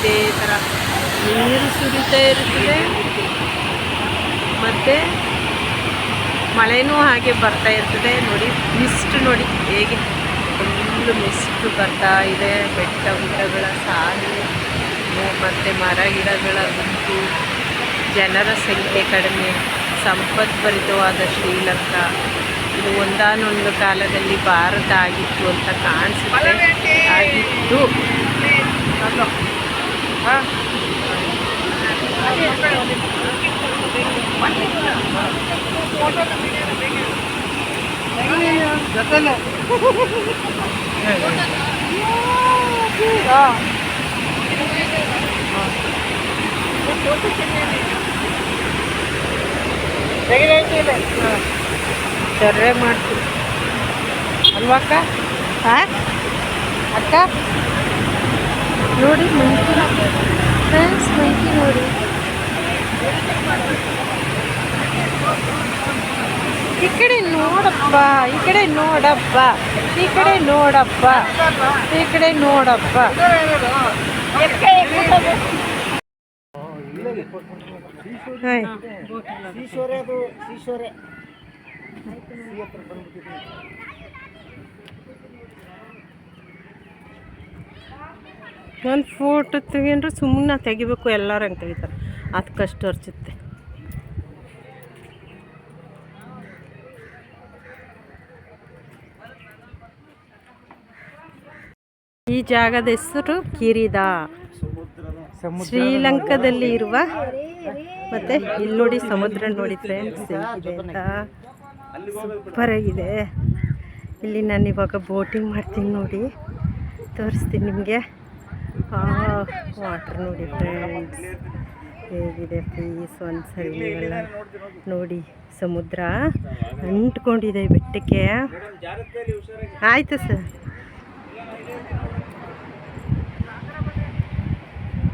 ಇದೇ ಥರ ನೀರು ಸುರಿತಾ ಇರ್ತದೆ, ಮತ್ತು ಮಳೆನೂ ಹಾಗೆ ಬರ್ತಾ ಇರ್ತದೆ. ನೋಡಿ ಮಿಸ್ಟ್ ನೋಡಿ ಹೇಗೆ ಫುಲ್ಲು ಮಿಸ್ಟ್ ಬರ್ತಾ ಇದೆ. ಬೆಟ್ಟ ಗುಡ್ಡಗಳ ಸಾಲು ಮತ್ತು ಮರ ಗಿಡಗಳ ಗುಂಪು, ಜನರ ಸಂಖ್ಯೆ ಕಡಿಮೆ, ಸಂಪದ್ಭರಿತವಾದ ಶ್ರೀಲಂಕಾ. ಇದು ಒಂದಾನೊಂದು ಕಾಲದಲ್ಲಿ ಭಾರತ ಆಗಿತ್ತು ಅಂತ ಕಾಣಿಸುತ್ತೆ. ಆಗಿತ್ತು. ಸರಿಯಾಗಿ ಮಾಡ್ತೀವಿ ಅಲ್ವಾ ಅಕ್ಕ? ಹಾಂ ಅಕ್ಕ ನೋಡಿ ಮಂಕಿ ಫ್ರೆಂಡ್ಸ್, ಮಂಕಿ ನೋಡಿ. ಈ ಕಡೆ ನೋಡಪ್ಪ, ಈ ಕಡೆ ನೋಡಪ್ಪ, ಈ ಕಡೆ ನೋಡಪ್ಪ, ಈ ಕಡೆ ನೋಡಪ್ಪ. ಒಂದು ಫೋಟೋ ತೆಗಿದ್ರೆ ಸುಮ್ಮನೆ ತೆಗಿಬೇಕು, ಎಲ್ಲರೂ ಹಂಗೆ ತೆಗಿತಾರೆ, ಅದಕ್ಕಷ್ಟು ಅರ್ಚುತ್ತೆ. ಈ ಜಾಗದ ಹೆಸರು ಕಿರಿದಾ, ಶ್ರೀಲಂಕಾದಲ್ಲಿ ಇರುವ. ಮತ್ತು ಇಲ್ಲಿ ನೋಡಿ ಸಮುದ್ರ ನೋಡಿ ಫ್ರೆಂಡ್ಸ್ ಹೇಗಿದೆ ಅಂತ, ಸೂಪರ್ ಆಗಿದೆ. ಇಲ್ಲಿ ನಾನು ಇವಾಗ ಬೋಟಿಂಗ್ ಮಾಡ್ತೀನಿ ನೋಡಿ, ತೋರಿಸ್ತೀನಿ ನಿಮಗೆ. ವಾಟರ್ ನೋಡಿ ಫ್ರೆಂಡ್ಸ್ ಹೇಗಿದೆ, ಪ್ಲೀಸ್ ಒಂದ್ಸರಿ ನೀವೆಲ್ಲ ನೋಡಿ. ಸಮುದ್ರ ಅಂಟ್ಕೊಂಡಿದೆ ಬೆಟ್ಟಕ್ಕೆ. ಆಯಿತು ಸರ್.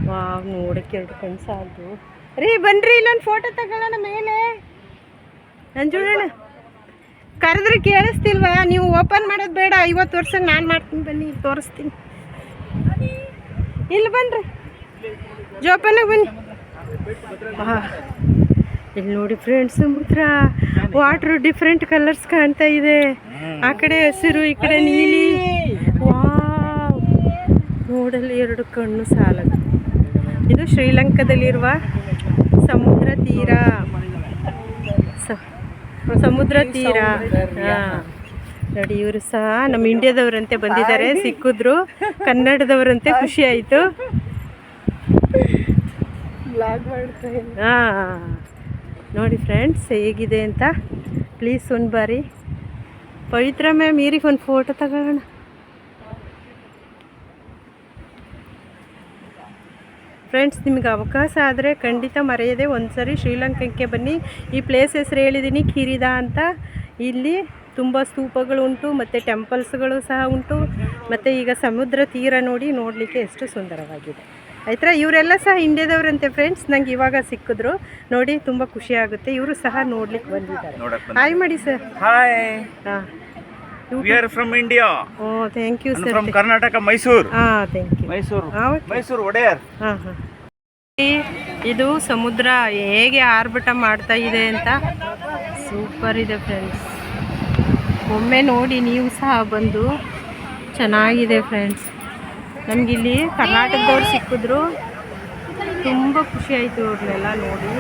ವಾವ್, ನೋಡೋಕ್ಕೆ ಎರಡು ಕಣ್ಣು ಸಾಲದು ರೀ. ಬನ್ನಿರಿ ಇಲ್ಲೊಂದು ಫೋಟೋ ತಗೊಳ್ಳೋಣ ಮೇಲೆ. ನಂಜುಳಣ್ಣ ಕರೆದ್ರೆ ಕೇಳಿಸ್ತಿಲ್ವಾ? ನೀವು ಓಪನ್ ಮಾಡೋದು ಬೇಡ, 50 ವರ್ಷಕ್ಕೆ ನಾನು ಮಾಡ್ತೀನಿ, ಬನ್ನಿ ತೋರಿಸ್ತೀನಿ. ಇಲ್ಲಿ ಬನ್ನಿರಿ, ಜೋಪಾನಾಗ ಬನ್ನಿ. ಇಲ್ಲಿ ನೋಡಿ ಫ್ರೆಂಡ್ಸ್, ಸಮುದ್ರ ವಾಟ್ರು ಡಿಫ್ರೆಂಟ್ ಕಲರ್ಸ್ ಕಾಣ್ತಾ ಇದೆ. ಆ ಕಡೆ ಹಸಿರು, ಈ ಕಡೆ ನೀಲಿ. ವಾವ್, ನೋಡಲು ಎರಡು ಕಣ್ಣು ಸಾಲದು. ಇದು ಶ್ರೀಲಂಕಾದಲ್ಲಿರುವ ಸಮುದ್ರ ತೀರ. ಸಮುದ್ರ ತೀರ. ಹಾಂ ನೋಡಿ, ಇವರು ಸಹ ನಮ್ಮ ಇಂಡಿಯಾದವರಂತೆ ಬಂದಿದ್ದಾರೆ, ಸಿಕ್ಕಿದ್ರು ಕನ್ನಡದವರಂತೆ. ಖುಷಿ ಆಯಿತು. ಹಾಂ ನೋಡಿ ಫ್ರೆಂಡ್ಸ್ ಹೇಗಿದೆ ಅಂತ. ಪ್ಲೀಸ್ ಒಂದು ಬಾರಿ ಪವಿತ್ರ ಮ್ಯಾಮ್ ಈರಿಗೆ ಒಂದು ಫೋಟೋ ತಗೊಳ್ಳೋಣ. ಫ್ರೆಂಡ್ಸ್, ನಿಮಗೆ ಅವಕಾಶ ಆದರೆ ಖಂಡಿತ ಮರೆಯದೆ ಒಂದು ಸರಿ ಶ್ರೀಲಂಕಾಕ್ಕೆ ಬನ್ನಿ. ಈ ಪ್ಲೇಸ್ ಹೆಸರು ಹೇಳಿದ್ದೀನಿ, ಕಿರಿದಾ ಅಂತ. ಇಲ್ಲಿ ತುಂಬ ಸ್ತೂಪಗಳು ಉಂಟು ಮತ್ತು ಟೆಂಪಲ್ಸ್ಗಳು ಸಹ ಉಂಟು. ಮತ್ತು ಈಗ ಸಮುದ್ರ ತೀರ ನೋಡಿ, ನೋಡಲಿಕ್ಕೆ ಎಷ್ಟು ಸುಂದರವಾಗಿದೆ ಆಯ್ತಾ. ಇವರೆಲ್ಲ ಸಹ ಇಂಡಿಯಾದವರಂತೆ ಫ್ರೆಂಡ್ಸ್, ನಂಗೆ ಇವಾಗ ಸಿಕ್ಕಿದ್ರು ನೋಡಿ, ತುಂಬ ಖುಷಿ ಆಗುತ್ತೆ. ಇವರು ಸಹ ನೋಡ್ಲಿಕ್ಕೆ ಬಂದಿದ್ದಾರೆ. ಹಾಯ್ ಮಾಡಿ ಸರ್. ಹಾಯ್. ಹಾಂ, we are from India. Oh, thank you sir. From Karnataka, Mysore. Thank you. Mysore Odeyer. ಇದು ಸಮುದ್ರ ಹೇಗೆ ಆರ್ಭಟ ಮಾಡ್ತಾ ಇದೆ ಅಂತ ಸೂಪರ್ ಇದೆ ಫ್ರೆಂಡ್ಸ್. ಒಮ್ಮೆ ನೋಡಿ ನೀವು ಸಹ ಬಂದು, ಚೆನ್ನಾಗಿದೆ ಫ್ರೆಂಡ್ಸ್. ನಮಗಿಲ್ಲಿ ಕರ್ನಾಟಕದವ್ರು ಸಿಕ್ಕಿದ್ರು, ತುಂಬ ಖುಷಿ ಆಯಿತು ಅವ್ರನ್ನೆಲ್ಲ ನೋಡಿ.